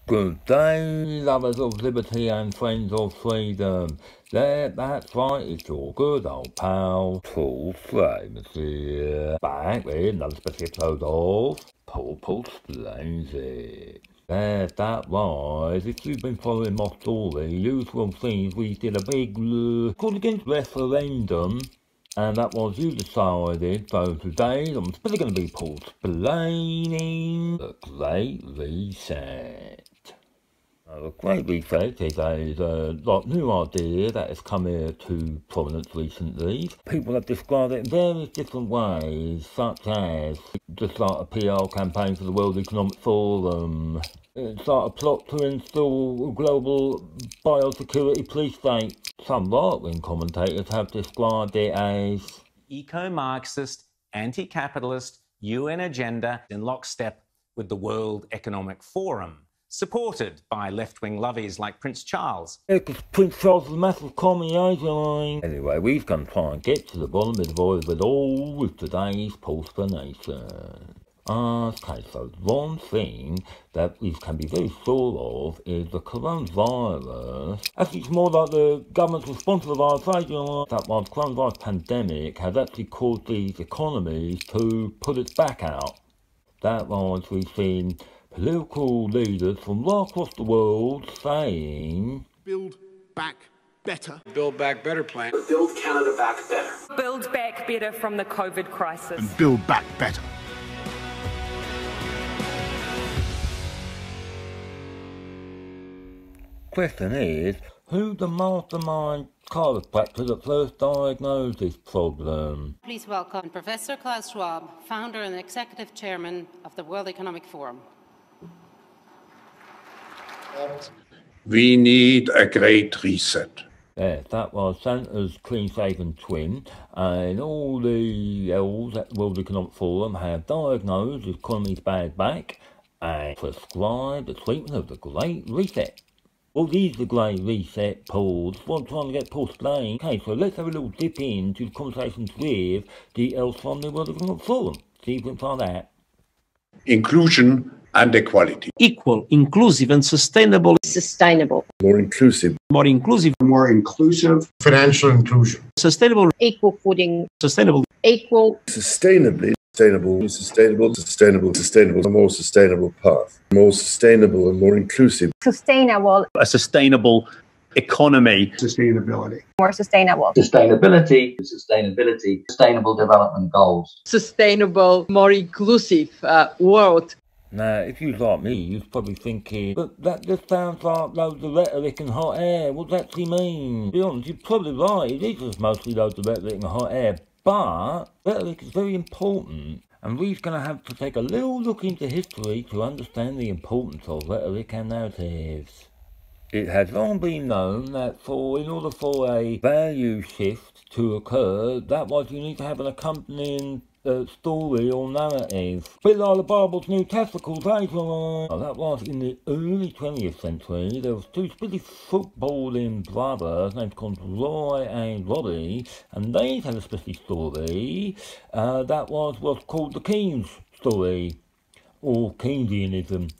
Good day, lovers of liberty and friends of freedom. There, that's right, it's your good old pal, Pausplains here. Back with another special episode of Pausplains. There, that was. If you've been following my story, you will have seen we did a big called against referendum. And that was you decided, so today I'm still going to be explaining the Great Reset. The Great Reset is a new idea that has come here to prominence recently. People have described it in various different ways, such as just like a PR campaign for the World Economic Forum. It's like a plot to install a global biosecurity police state. Some right-wing commentators have described it as eco-Marxist, anti-capitalist, UN agenda in lockstep with the World Economic Forum, supported by left-wing lovies like Prince Charles. Yeah, because Prince Charles is a massive commie, line. Anyway, we're going to try and get to the bottom of it all with today's Pausplains. Okay, so one thing that we can be very sure of is the coronavirus. Actually, it's more like the government's response to the virus. That while the coronavirus pandemic has actually caused these economies to put its back out. That was, we've seen political leaders from right across the world saying, Build back better. Build back better plan. Build Canada back better. Build back better from the COVID crisis. And build back better. Question is, who the mastermind chiropractor that first diagnosed this problem? Please welcome Professor Klaus Schwab, founder and executive chairman of the World Economic Forum. We need a great reset. Yes, that was Santa's clean-shaven twin, and all the L's at the World Economic Forum have diagnosed the economy's bad back and prescribed the treatment of the Great Reset. What is the Great Reset, Paul? That's what I'm trying to get Paul explained. Okay, so let's have a little dip into the conversations with the L's from the World Economic Forum. See if we can find that. Inclusion and equality. Equal, inclusive and sustainable. Sustainable. More inclusive. More inclusive. More inclusive. Financial inclusion. Sustainable. Equal footing. Sustainable. Equal. Sustainably. Sustainable, a more sustainable path. More sustainable and more inclusive. Sustainable. A sustainable economy. Sustainability. More sustainable. Sustainability, sustainable development goals. Sustainable, more inclusive world. Now, if you're like me, you're probably thinking, but that just sounds like loads of rhetoric and hot air. What does that actually mean? To be honest, you're probably right. It is just mostly loads of rhetoric and hot air. But rhetoric is very important, and we're going to have to take a little look into history to understand the importance of rhetoric and narratives. It has long been known that in order for a value shift to occur, that was you need to have an accompanying story or narrative. A bit like the Bible's New Testicles, that was in the early 20th century. There was two pretty footballing brothers named Roy and Robbie, and they had a special story that was what's called the Keynes story, or Keynesianism.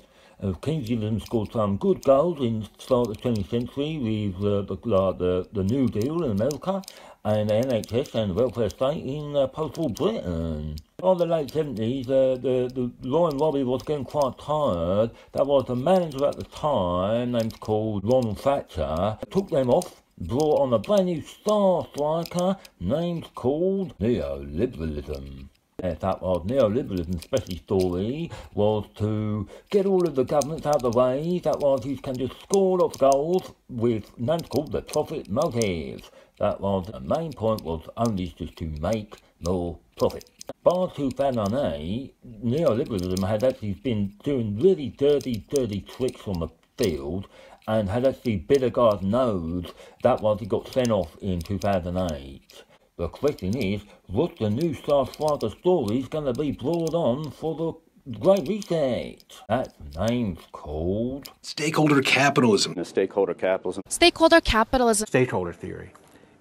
Keynesianism scored some good goals in the start of the 20th century with the New Deal in America and the NHS and the welfare state in post-war Britain. By the late 70s, the Roy and Robbie was getting quite tired. That was the manager at the time, named called Ronald Thatcher, took them off, brought on a brand new star striker named called neoliberalism. Yes, that was neoliberalism's special story was to get all of the governments out of the way. That was you can just score lots of goals with names called the profit motive. That was the main point was only just to make more profit. By 2008, neoliberalism had actually been doing really dirty tricks on the field and had actually bit a guy's nose. That was he got sent off in 2008. The question is, what's the new Star Striker story going to be brought on for the Great Reset? That name's called Stakeholder capitalism. Stakeholder capitalism. Stakeholder capitalism. Stakeholder theory.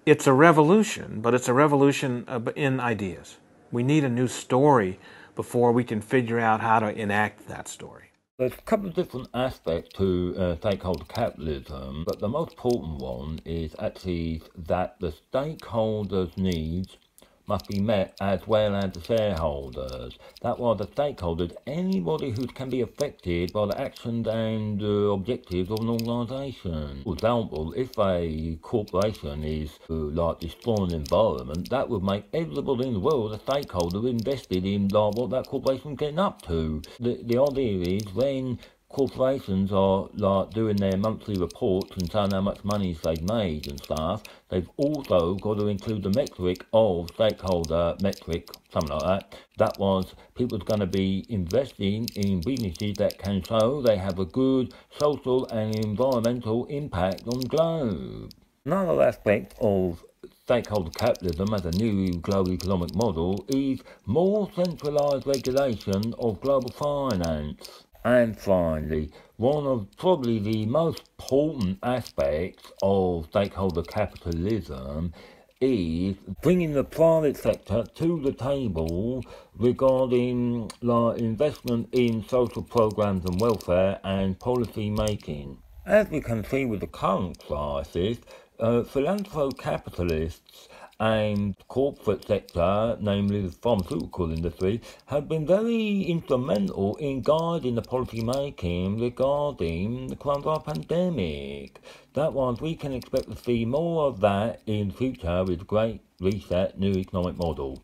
It's a revolution, but it's a revolution in ideas. We need a new story before we can figure out how to enact that story. There's a couple of different aspects to stakeholder capitalism, but the most important one is actually that the stakeholders' needs must be met as well as the shareholders. That was the stakeholders, anybody who can be affected by the actions and objectives of an organisation. For example, if a corporation is like destroying the environment, that would make everybody in the world a stakeholder invested in like what that corporation is getting up to. The idea is when corporations are like doing their monthly reports and saying how much money they've made and stuff, they've also got to include the metric of stakeholder metric, something like that. That was people's going to be investing in businesses that can show they have a good social and environmental impact on the globe. Another aspect of stakeholder capitalism as a new global economic model is more centralised regulation of global finance. And finally, one of probably the most important aspects of stakeholder capitalism is bringing the private sector to the table regarding like investment in social programs and welfare and policy making. As we can see with the current crisis, philanthro-capitalists and corporate sector, namely the pharmaceutical industry, have been very instrumental in guiding the policy making regarding the coronavirus pandemic. That was, we can expect to see more of that in the future with the Great Reset new economic model.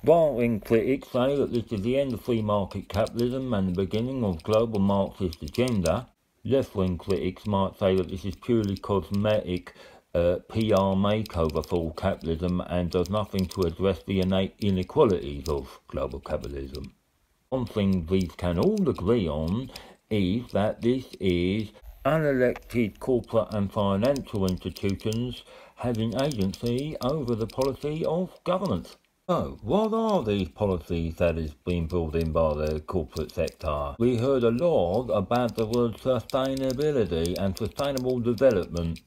Right-wing critics say that this is the end of free market capitalism and the beginning of global Marxist agenda. Left-wing critics might say that this is purely cosmetic PR makeover for capitalism and does nothing to address the innate inequalities of global capitalism. One thing these can all agree on is that this is unelected corporate and financial institutions having agency over the policy of governments. So, what are these policies that is being brought in by the corporate sector? We heard a lot about the word sustainability and sustainable development.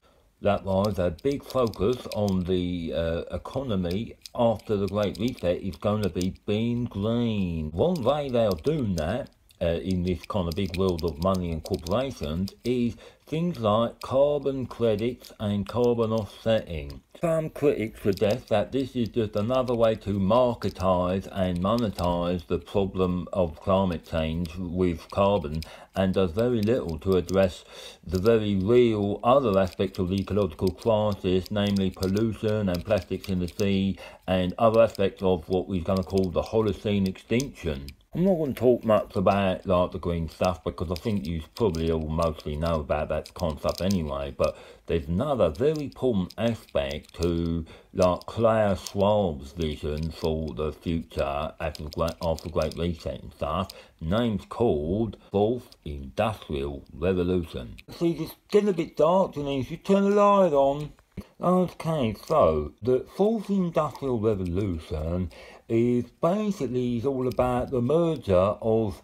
That was a big focus on the economy after the Great Reset is going to be being green. One way they are doing that in this kind of big world of money and corporations is things like carbon credits and carbon offsetting. Some critics suggest that this is just another way to marketise and monetise the problem of climate change with carbon and does very little to address the very real other aspects of the ecological crisis, namely pollution and plastics in the sea and other aspects of what we're going to call the Holocene extinction. I'm not going to talk much about like the green stuff because I think you probably all mostly know about that kind of stuff anyway, but there's another very important aspect to like Klaus Schwab's vision for the future after the Great Reset and stuff. Name's called Fourth Industrial Revolution. See, it's getting a bit dark and if you turn the light on. Okay, so the Fourth Industrial Revolution is basically all about the merger of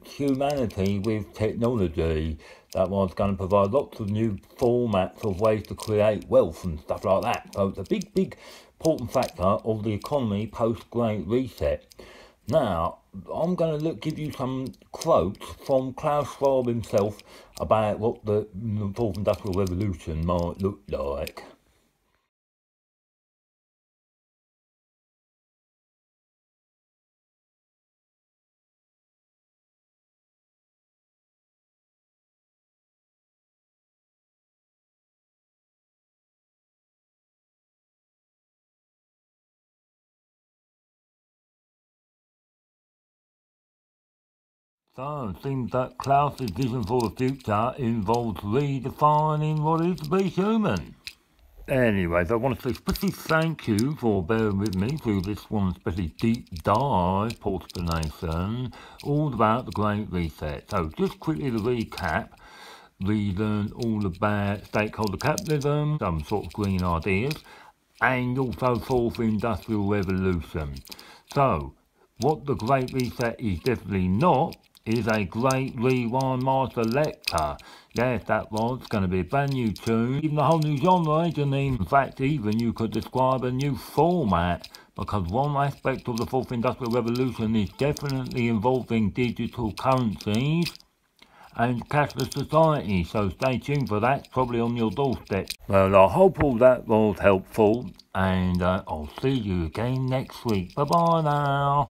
humanity with technology. That was going to provide lots of new formats of ways to create wealth and stuff like that. So it's a big important factor of the economy post-Great Reset. Now, I'm going to give you some quotes from Klaus Schwab himself about what the Fourth Industrial Revolution might look like. So, it seems that Klaus's vision for the future involves redefining what it is to be human. Anyways, I want to say especially thank you for bearing with me through this one especially deep dive explanation all about the Great Reset. So, just quickly to recap, we learned all about stakeholder capitalism, some sort of green ideas, and also Fourth Industrial Revolution. So, what the Great Reset is definitely not is a Great Rewind Mars Selector. Yes, that was going to be a brand new tune, even a whole new genre, isn't it? In fact, even you could describe a new format, because one aspect of the Fourth Industrial Revolution is definitely involving digital currencies, and cashless society, so stay tuned for that. It's probably on your doorstep. Well, I hope all that was helpful, and I'll see you again next week. Bye bye now.